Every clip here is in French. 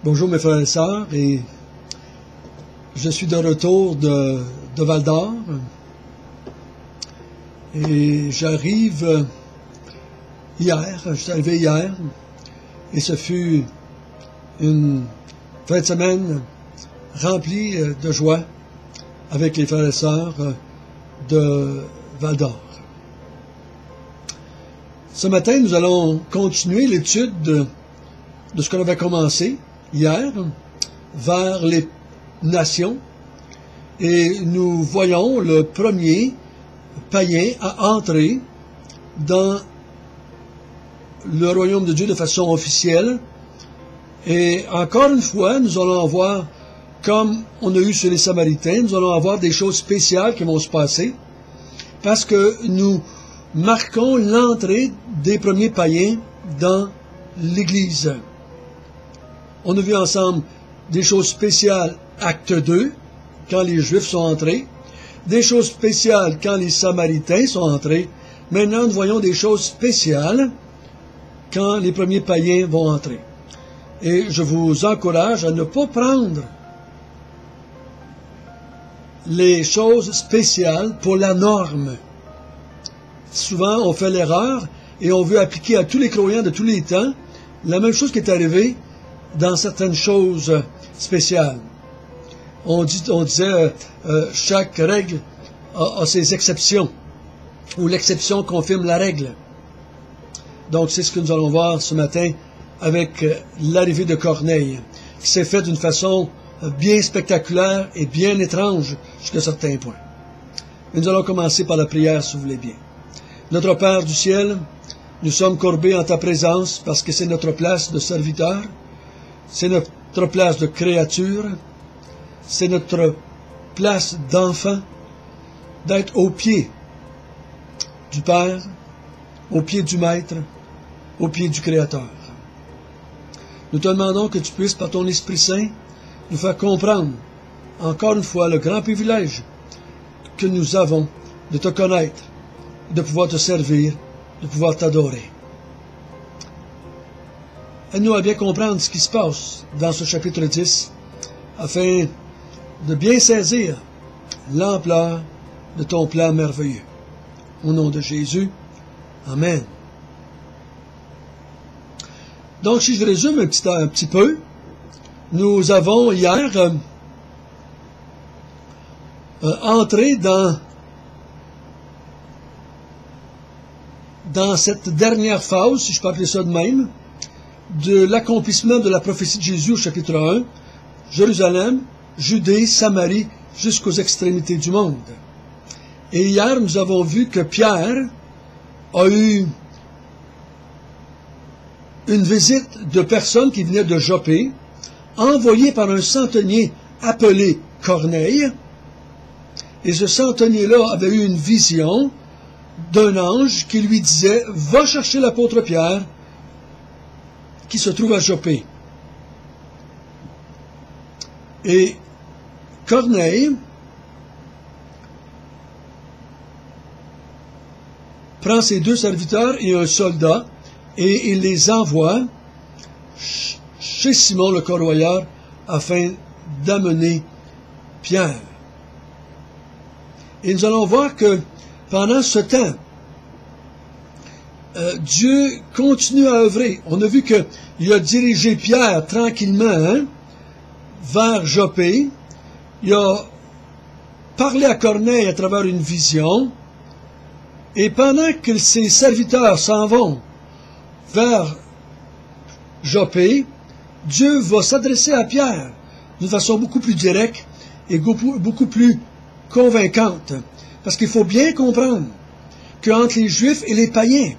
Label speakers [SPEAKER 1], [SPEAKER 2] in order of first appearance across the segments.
[SPEAKER 1] Bonjour mes frères et sœurs, et je suis de retour de Val-d'Or, et j'arrive hier, je suis arrivé hier, et ce fut une fin de semaine remplie de joie avec les frères et sœurs de Val-d'Or. Ce matin, nous allons continuer l'étude de ce qu'on avait commencé hier, vers les nations, et nous voyons le premier païen à entrer dans le royaume de Dieu de façon officielle. Et encore une fois, nous allons avoir, comme on a eu sur les Samaritains, nous allons avoir des choses spéciales qui vont se passer, parce que nous marquons l'entrée des premiers païens dans l'Église. On a vu ensemble des choses spéciales, acte 2, quand les Juifs sont entrés, des choses spéciales quand les Samaritains sont entrés. Maintenant, nous voyons des choses spéciales quand les premiers païens vont entrer. Et je vous encourage à ne pas prendre les choses spéciales pour la norme. Souvent, on fait l'erreur et on veut appliquer à tous les croyants de tous les temps la même chose qui est arrivée dans certaines choses spéciales. On disait chaque règle a ses exceptions, ou l'exception confirme la règle. Donc c'est ce que nous allons voir ce matin avec l'arrivée de Corneille, qui s'est fait d'une façon bien spectaculaire et bien étrange jusqu'à certains points. Mais nous allons commencer par la prière, si vous voulez bien. Notre Père du ciel, nous sommes courbés en ta présence parce que c'est notre place de serviteur, c'est notre place de créature, c'est notre place d'enfant, d'être au pied du Père, au pied du Maître, au pied du Créateur. Nous te demandons que tu puisses, par ton Esprit Saint, nous faire comprendre, encore une fois, le grand privilège que nous avons de te connaître, de pouvoir te servir, de pouvoir t'adorer. Aide-nous à bien comprendre ce qui se passe dans ce chapitre 10, afin de bien saisir l'ampleur de ton plan merveilleux. Au nom de Jésus, Amen. Donc, si je résume un petit peu, nous avons hier entré dans cette dernière phase, si je peux appeler ça de même, de l'accomplissement de la prophétie de Jésus au chapitre 1, Jérusalem, Judée, Samarie, jusqu'aux extrémités du monde. Et hier, nous avons vu que Pierre a eu une visite de personnes qui venaient de Joppé, envoyées par un centenier appelé Corneille. Et ce centenier-là avait eu une vision d'un ange qui lui disait « Va chercher l'apôtre Pierre qui se trouve à Joppé. » Et Corneille prend ses 2 serviteurs et un soldat et il les envoie chez Simon le corroyeur afin d'amener Pierre. Et nous allons voir que pendant ce temps, Dieu continue à œuvrer. On a vu qu'il a dirigé Pierre tranquillement vers Joppé. Il a parlé à Corneille à travers une vision. Et pendant que ses serviteurs s'en vont vers Joppé, Dieu va s'adresser à Pierre d'une façon beaucoup plus directe et beaucoup plus convaincante. Parce qu'il faut bien comprendre qu'entre les Juifs et les païens,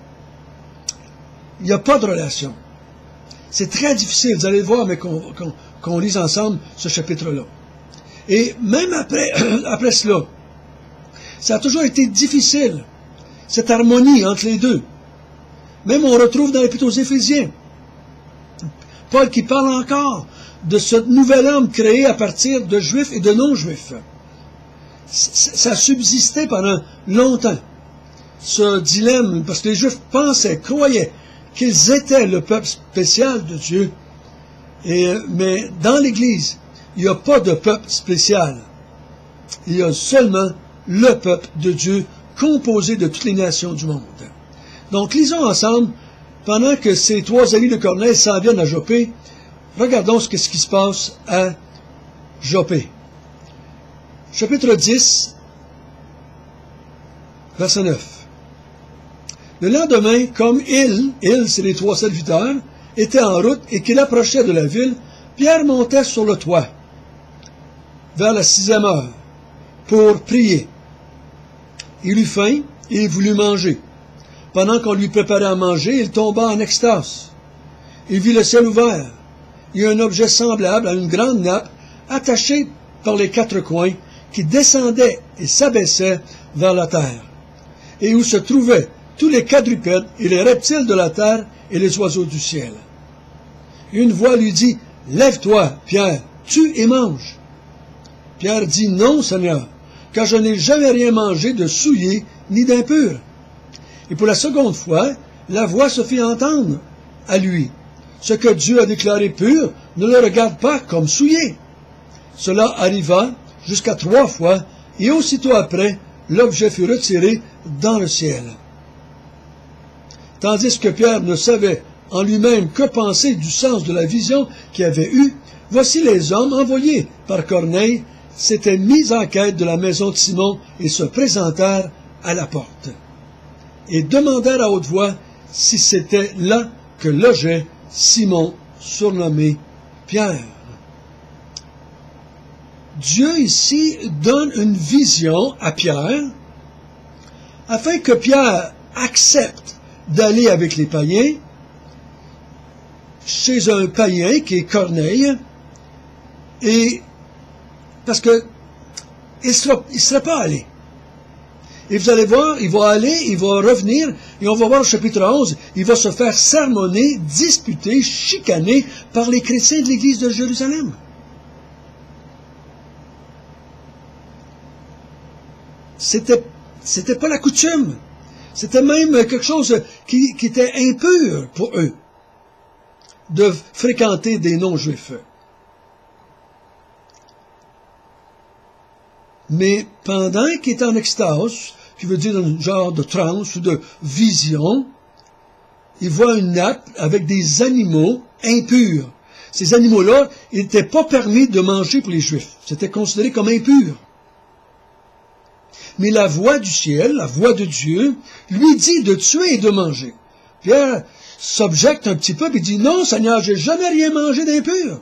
[SPEAKER 1] il n'y a pas de relation. C'est très difficile, vous allez le voir, mais qu'on lise ensemble ce chapitre-là. Et même après cela, ça a toujours été difficile, cette harmonie entre les deux. Même on retrouve dans l'Épître aux Éphésiens, Paul qui parle encore de ce nouvel homme créé à partir de Juifs et de non-Juifs. Ça subsistait pendant longtemps, ce dilemme, parce que les Juifs pensaient, croyaient qu'ils étaient le peuple spécial de Dieu, Mais dans l'Église, il n'y a pas de peuple spécial. Il y a seulement le peuple de Dieu composé de toutes les nations du monde. Donc, lisons ensemble, pendant que ces trois amis de Corneille s'en viennent à Joppé, regardons ce qui se passe à Joppé. Chapitre 10, verset 9. Le lendemain, comme ils, c'est les trois serviteurs, étaient en route et qu'il approchait de la ville, Pierre montait sur le toit, vers la 6e heure, pour prier. Il eut faim et il voulut manger. Pendant qu'on lui préparait à manger, il tomba en extase. Il vit le ciel ouvert et un objet semblable à une grande nappe attachée par les quatre coins qui descendait et s'abaissait vers la terre, et où se trouvaient tous les quadrupèdes et les reptiles de la terre et les oiseaux du ciel. Une voix lui dit, « Lève-toi, Pierre, tue et mange. » Pierre dit, « Non, Seigneur, car je n'ai jamais rien mangé de souillé ni d'impur. » Et pour la seconde fois, la voix se fit entendre à lui. « Ce que Dieu a déclaré pur, ne le regarde pas comme souillé. » Cela arriva jusqu'à 3 fois, et aussitôt après, l'objet fut retiré dans le ciel. Tandis que Pierre ne savait en lui-même que penser du sens de la vision qu'il avait eue, voici les hommes envoyés par Corneille s'étaient mis en quête de la maison de Simon et se présentèrent à la porte. Et demandèrent à haute voix si c'était là que logeait Simon, surnommé Pierre. Dieu ici donne une vision à Pierre afin que Pierre accepte d'aller avec les païens chez un païen qui est Corneille, et parce que il serait pas allé. Et vous allez voir, il va aller, il va revenir, et on va voir au chapitre 11, il va se faire sermonner, disputer, chicaner par les chrétiens de l'Église de Jérusalem. C'était pas la coutume. C'était même quelque chose qui était impur pour eux, de fréquenter des non-juifs. Mais pendant qu'il est en extase, qui veut dire un genre de transe ou de vision, il voit une nappe avec des animaux impurs. Ces animaux-là, il n'était pas permis de manger pour les Juifs. C'était considéré comme impur. Mais la voix du ciel, la voix de Dieu, lui dit de tuer et de manger. Pierre s'objecte un petit peu et dit, non, Seigneur, j'ai jamais rien mangé d'impur.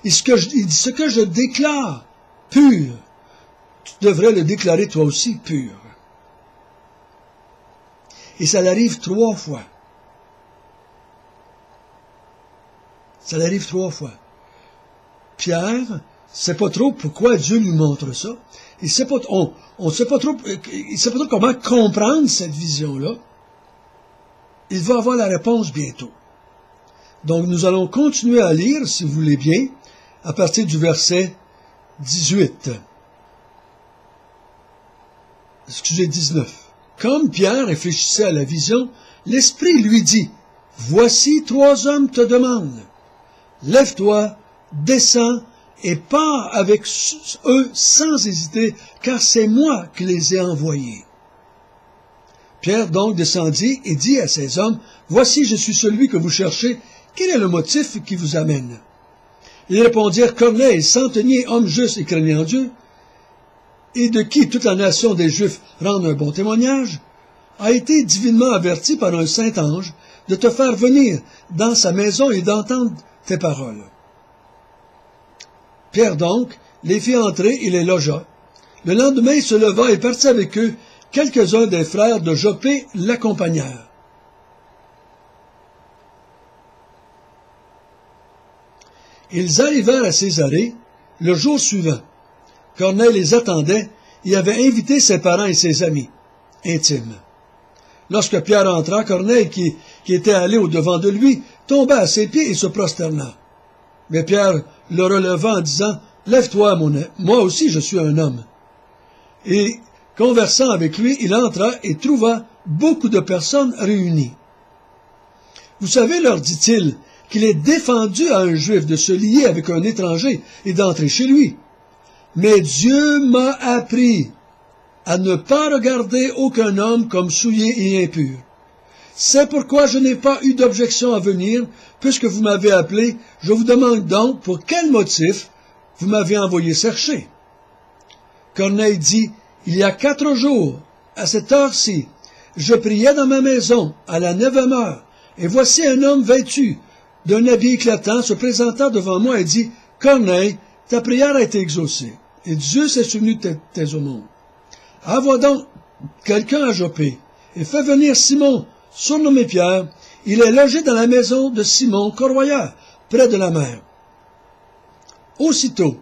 [SPEAKER 1] Et ce que je déclare pur, tu devrais le déclarer toi aussi pur. Et ça l'arrive 3 fois. Ça l'arrive 3 fois. Pierre sait pas trop pourquoi Dieu lui montre ça. Il sait pas, on sait pas trop, il sait pas trop comment comprendre cette vision-là. Il va avoir la réponse bientôt. Donc, nous allons continuer à lire, si vous voulez bien, à partir du verset 18. Excusez, 19. Comme Pierre réfléchissait à la vision, l'Esprit lui dit, « Voici 3 hommes te demandent. Lève-toi, descends, et pars avec eux sans hésiter, car c'est moi qui les ai envoyés. » Pierre donc descendit et dit à ces hommes, « Voici, je suis celui que vous cherchez. Quel est le motif qui vous amène? » Ils répondirent, « Corneille, centenier, homme juste et craignant Dieu, et de qui toute la nation des Juifs rend un bon témoignage, a été divinement averti par un saint ange de te faire venir dans sa maison et d'entendre tes paroles. » Pierre donc les fit entrer et les logea. Le lendemain, il se leva et partit avec eux. Quelques-uns des frères de Joppé l'accompagnèrent. Ils arrivèrent à Césarée le jour suivant. Corneille les attendait et avait invité ses parents et ses amis intimes. Lorsque Pierre entra, Corneille, qui était allé au-devant de lui, tomba à ses pieds et se prosterna. Mais Pierre le releva en disant, « Lève-toi, moi aussi je suis un homme. » Et, conversant avec lui, il entra et trouva beaucoup de personnes réunies. « Vous savez, leur dit-il, qu'il est défendu à un Juif de se lier avec un étranger et d'entrer chez lui. Mais Dieu m'a appris à ne pas regarder aucun homme comme souillé et impur. C'est pourquoi je n'ai pas eu d'objection à venir, puisque vous m'avez appelé. Je vous demande donc pour quel motif vous m'avez envoyé chercher. Corneille dit, il y a 4 jours, à cette heure-ci, je priais dans ma maison, à la 9e heure, et voici un homme vêtu d'un habit éclatant se présentant devant moi et dit, Corneille, ta prière a été exaucée, et Dieu s'est souvenu de tes aumônes. Envoie donc quelqu'un à Joppé, et fais venir Simon, surnommé Pierre. Il est logé dans la maison de Simon, corroyeur, près de la mer. Aussitôt,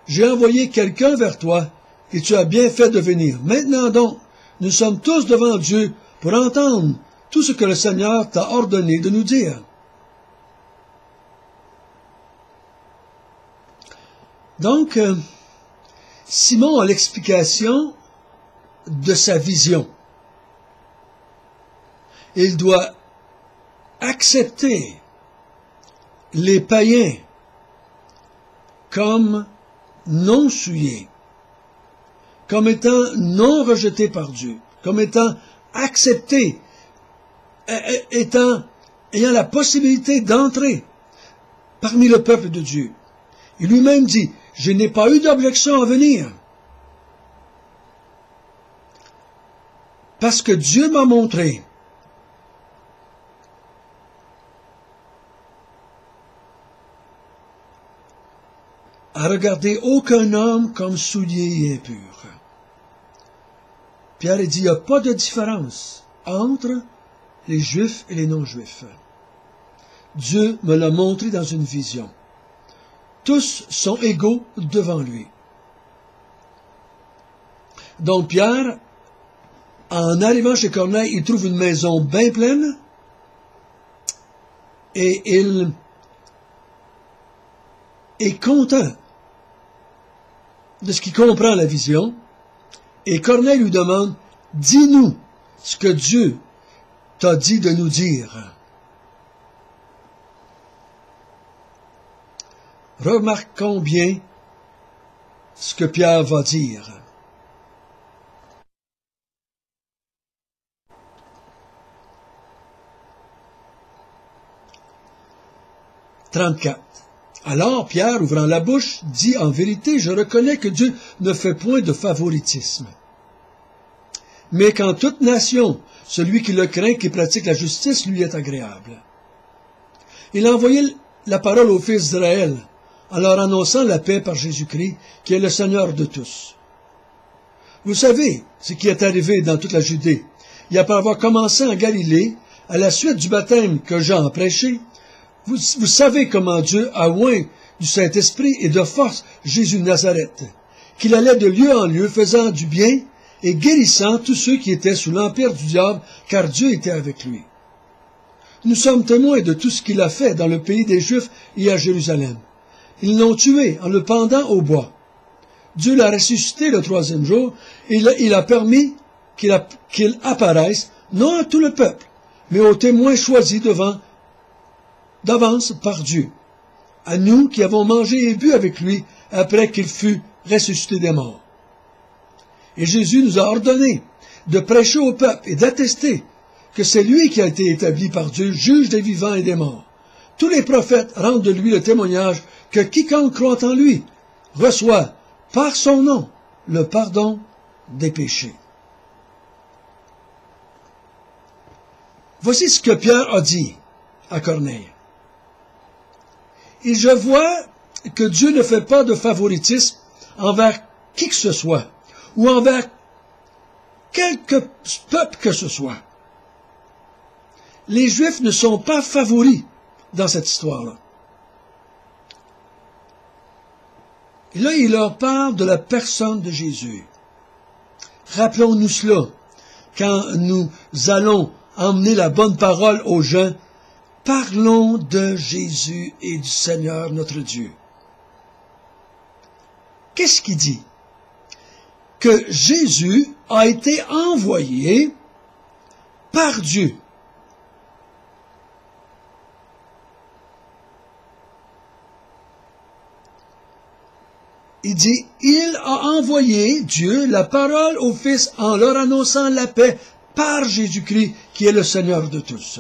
[SPEAKER 1] j'ai envoyé quelqu'un vers toi, et tu as bien fait de venir. Maintenant donc, nous sommes tous devant Dieu pour entendre tout ce que le Seigneur t'a ordonné de nous dire. Donc, Simon a l'explication de sa vision. Il doit accepter les païens comme non souillés, comme étant non rejetés par Dieu, comme étant acceptés, ayant la possibilité d'entrer parmi le peuple de Dieu. Il lui-même dit, je n'ai pas eu d'objection à venir, parce que Dieu m'a montré à regarder aucun homme comme souillé et impur. Pierre dit, il n'y a pas de différence entre les Juifs et les non-Juifs. Dieu me l'a montré dans une vision. Tous sont égaux devant lui. Donc Pierre, en arrivant chez Corneille, il trouve une maison bien pleine et il est content de ce qu'il comprend la vision. Et Corneille lui demande, dis-nous ce que Dieu t'a dit de nous dire. Remarquons bien ce que Pierre va dire. « 34. Alors Pierre, ouvrant la bouche, dit en vérité, je reconnais que Dieu ne fait point de favoritisme, mais qu'en toute nation, celui qui le craint, qui pratique la justice, lui est agréable. Il a envoyé la parole aux fils d'Israël, en leur annonçant la paix par Jésus-Christ, qui est le Seigneur de tous. Vous savez ce qui est arrivé dans toute la Judée. Et après avoir commencé en Galilée, à la suite du baptême que Jean a prêché, vous savez comment Dieu a oint du Saint-Esprit et de force Jésus de Nazareth, qu'il allait de lieu en lieu, faisant du bien et guérissant tous ceux qui étaient sous l'empire du diable, car Dieu était avec lui. Nous sommes témoins de tout ce qu'il a fait dans le pays des Juifs et à Jérusalem. Ils l'ont tué en le pendant au bois. Dieu l'a ressuscité le 3e jour et il a permis qu'il apparaisse, non à tout le peuple, mais aux témoins choisis d'avance par Dieu, à nous qui avons mangé et bu avec lui après qu'il fut ressuscité des morts. Et Jésus nous a ordonné de prêcher au peuple et d'attester que c'est lui qui a été établi par Dieu, juge des vivants et des morts. Tous les prophètes rendent de lui le témoignage que quiconque croit en lui reçoit par son nom le pardon des péchés. Voici ce que Pierre a dit à Corneille. Et je vois que Dieu ne fait pas de favoritisme envers qui que ce soit, ou envers quelque peuple que ce soit. Les Juifs ne sont pas favoris dans cette histoire-là. Et là, il leur parle de la personne de Jésus. Rappelons-nous cela quand nous allons emmener la bonne parole aux gens. Parlons de Jésus et du Seigneur notre Dieu. Qu'est-ce qu'il dit? Que Jésus a été envoyé par Dieu. il dit, il a envoyé, Dieu, la parole au Fils en leur annonçant la paix par Jésus-Christ, qui est le Seigneur de tous.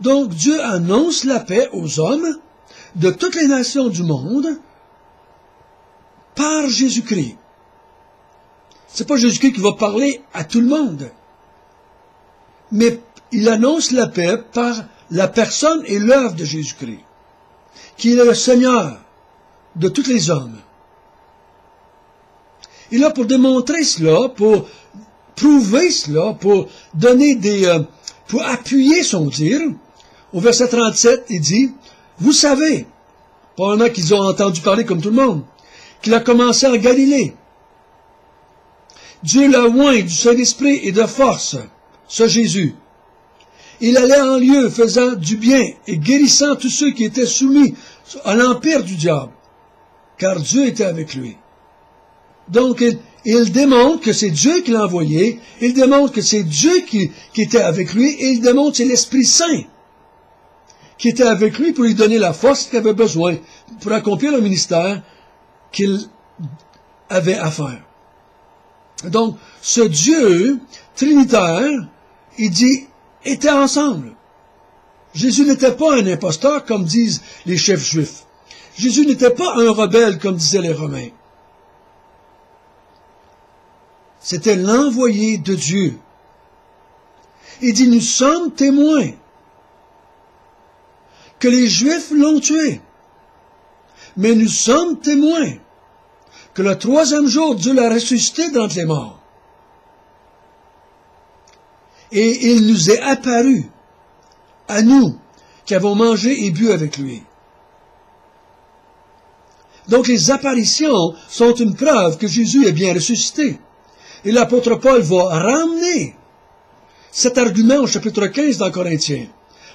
[SPEAKER 1] Donc, Dieu annonce la paix aux hommes de toutes les nations du monde par Jésus-Christ. C'est pas Jésus-Christ qui va parler à tout le monde, mais il annonce la paix par la personne et l'œuvre de Jésus-Christ, qui est le Seigneur de tous les hommes. Et là, pour démontrer cela, pour prouver cela, pour donner pour appuyer son dire, au verset 37, il dit, vous savez, probablement qu'ils ont entendu parler comme tout le monde, qu'il a commencé en Galilée. Dieu l'a oint du Saint-Esprit et de force, ce Jésus. Il allait en lieu faisant du bien et guérissant tous ceux qui étaient soumis à l'empire du diable, car Dieu était avec lui. Donc, il démontre que c'est Dieu qui l'a envoyé, il démontre que c'est Dieu qui était avec lui, et il démontre que c'est l'Esprit Saint qui était avec lui pour lui donner la force qu'il avait besoin pour accomplir le ministère qu'il avait à faire. Donc, ce Dieu trinitaire, il dit, était ensemble. Jésus n'était pas un imposteur, comme disent les chefs juifs. Jésus n'était pas un rebelle, comme disaient les Romains. C'était l'envoyé de Dieu. Il dit, nous sommes témoins que les Juifs l'ont tué. Mais nous sommes témoins que le troisième jour, Dieu l'a ressuscité d'entre les morts. Et il nous est apparu, à nous, qui avons mangé et bu avec lui. Donc les apparitions sont une preuve que Jésus est bien ressuscité. Et l'apôtre Paul va ramener cet argument au chapitre 15 dans Corinthiens.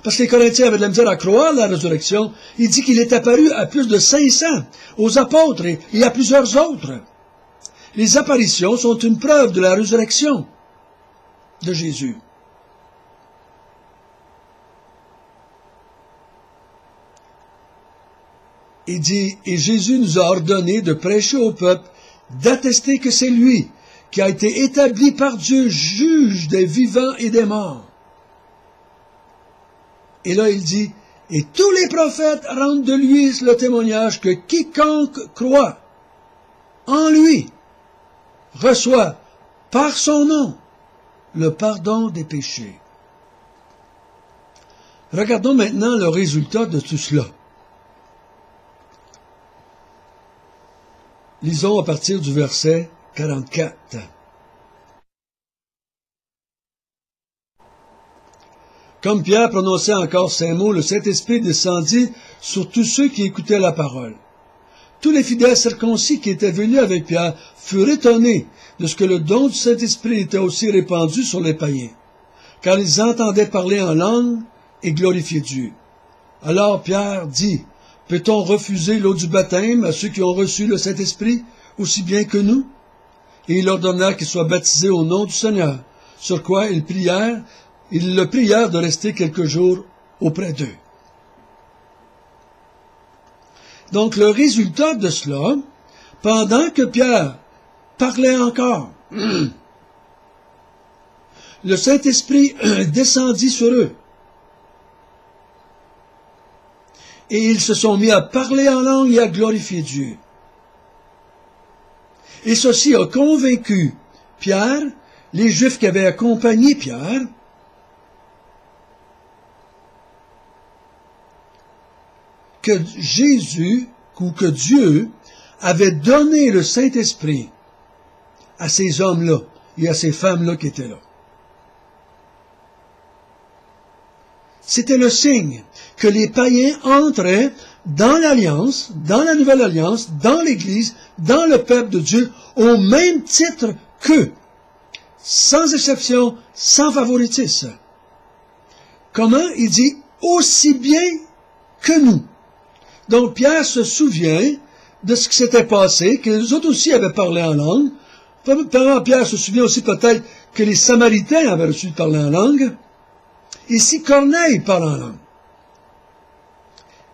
[SPEAKER 1] Parce que les Corinthiens avaient de la misère à croire la résurrection. Il dit qu'il est apparu à plus de 500, aux apôtres et à plusieurs autres. Les apparitions sont une preuve de la résurrection de Jésus. Il dit, et Jésus nous a ordonné de prêcher au peuple, d'attester que c'est lui qui a été établi par Dieu, juge des vivants et des morts. Et là, il dit, et tous les prophètes rendent de lui le témoignage que quiconque croit en lui reçoit par son nom le pardon des péchés. Regardons maintenant le résultat de tout cela. Lisons à partir du verset 44. Comme Pierre prononçait encore ces mots, le Saint-Esprit descendit sur tous ceux qui écoutaient la parole. Tous les fidèles circoncis qui étaient venus avec Pierre furent étonnés de ce que le don du Saint-Esprit était aussi répandu sur les païens, car ils entendaient parler en langue et glorifier Dieu. Alors Pierre dit, « Peut-on refuser l'eau du baptême à ceux qui ont reçu le Saint-Esprit aussi bien que nous? » Et il ordonna qu'ils soient baptisés au nom du Seigneur, sur quoi ils le prièrent de rester quelques jours auprès d'eux. Donc le résultat de cela, pendant que Pierre parlait encore, le Saint-Esprit descendit sur eux. Et ils se sont mis à parler en langue et à glorifier Dieu. Et ceci a convaincu Pierre, les Juifs qui avaient accompagné Pierre, que Jésus, ou que Dieu, avait donné le Saint-Esprit à ces hommes-là et à ces femmes-là qui étaient là. C'était le signe que les païens entraient dans l'Alliance, dans la Nouvelle Alliance, dans l'Église, dans le peuple de Dieu, au même titre qu'eux, sans exception, sans favoritisme. Comment? Il dit, aussi bien que nous. Donc Pierre se souvient de ce qui s'était passé, que les autres aussi avaient parlé en langue. Pierre se souvient aussi peut-être que les Samaritains avaient reçu de parler en langue. Ici, Corneille parle en langue.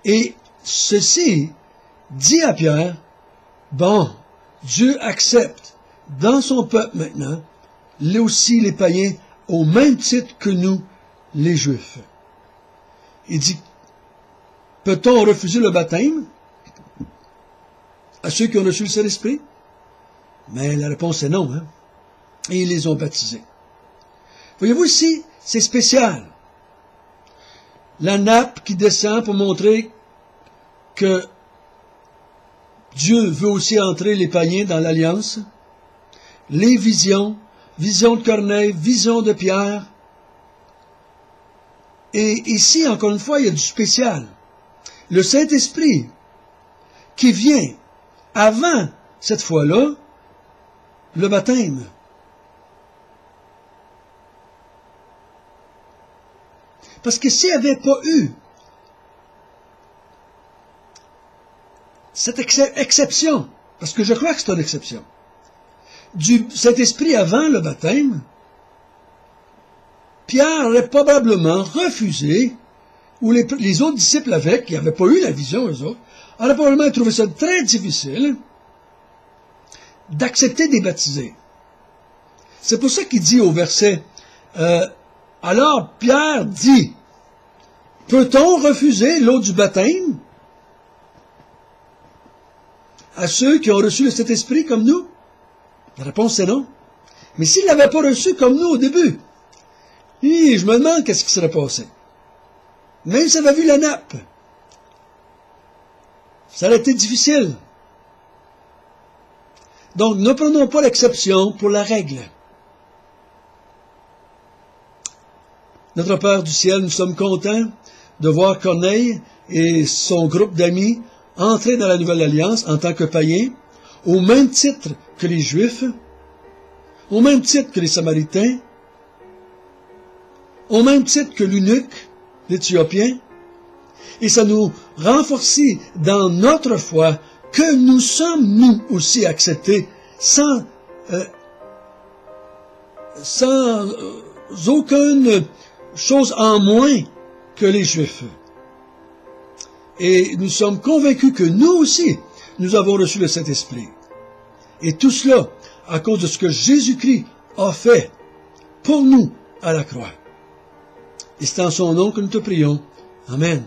[SPEAKER 1] Et ceci dit à Pierre, bon, Dieu accepte dans son peuple maintenant, là aussi les païens, au même titre que nous, les Juifs. Il dit, peut-on refuser le baptême à ceux qui ont reçu le Saint-Esprit? Mais la réponse est non, hein? Et ils les ont baptisés. Voyez-vous ici, c'est spécial. La nappe qui descend pour montrer que Dieu veut aussi entrer les païens dans l'alliance. Les visions, vision de Corneille, vision de Pierre. Et ici, encore une fois, il y a du spécial. Le Saint-Esprit qui vient avant, cette fois-là, le baptême. Parce que s'il n'y avait pas eu cette exception, parce que je crois que c'est une exception, du Saint-Esprit avant le baptême, Pierre aurait probablement refusé, ou les autres disciples avec, qui n'avaient pas eu la vision, eux autres, auraient probablement trouvé ça très difficile d'accepter des baptisés. C'est pour ça qu'il dit au verset, alors Pierre dit, peut-on refuser l'eau du baptême à ceux qui ont reçu le Saint-Esprit comme nous? La réponse est non. Mais s'ils ne l'avaient pas reçu comme nous au début, je me demande qu'est-ce qui serait passé. Même s'ils avaient vu la nappe, ça aurait été difficile. Donc, ne prenons pas l'exception pour la règle. Notre Père du ciel, nous sommes contents de voir Corneille et son groupe d'amis entrer dans la Nouvelle Alliance en tant que païens, au même titre que les Juifs, au même titre que les Samaritains, au même titre que l'eunuque, l'Éthiopien, et ça nous renforce dans notre foi que nous sommes, nous aussi, acceptés sans aucune chose en moins que les Juifs. Et nous sommes convaincus que nous aussi, nous avons reçu le Saint-Esprit. Et tout cela à cause de ce que Jésus-Christ a fait pour nous à la croix. Et c'est en son nom que nous te prions. Amen.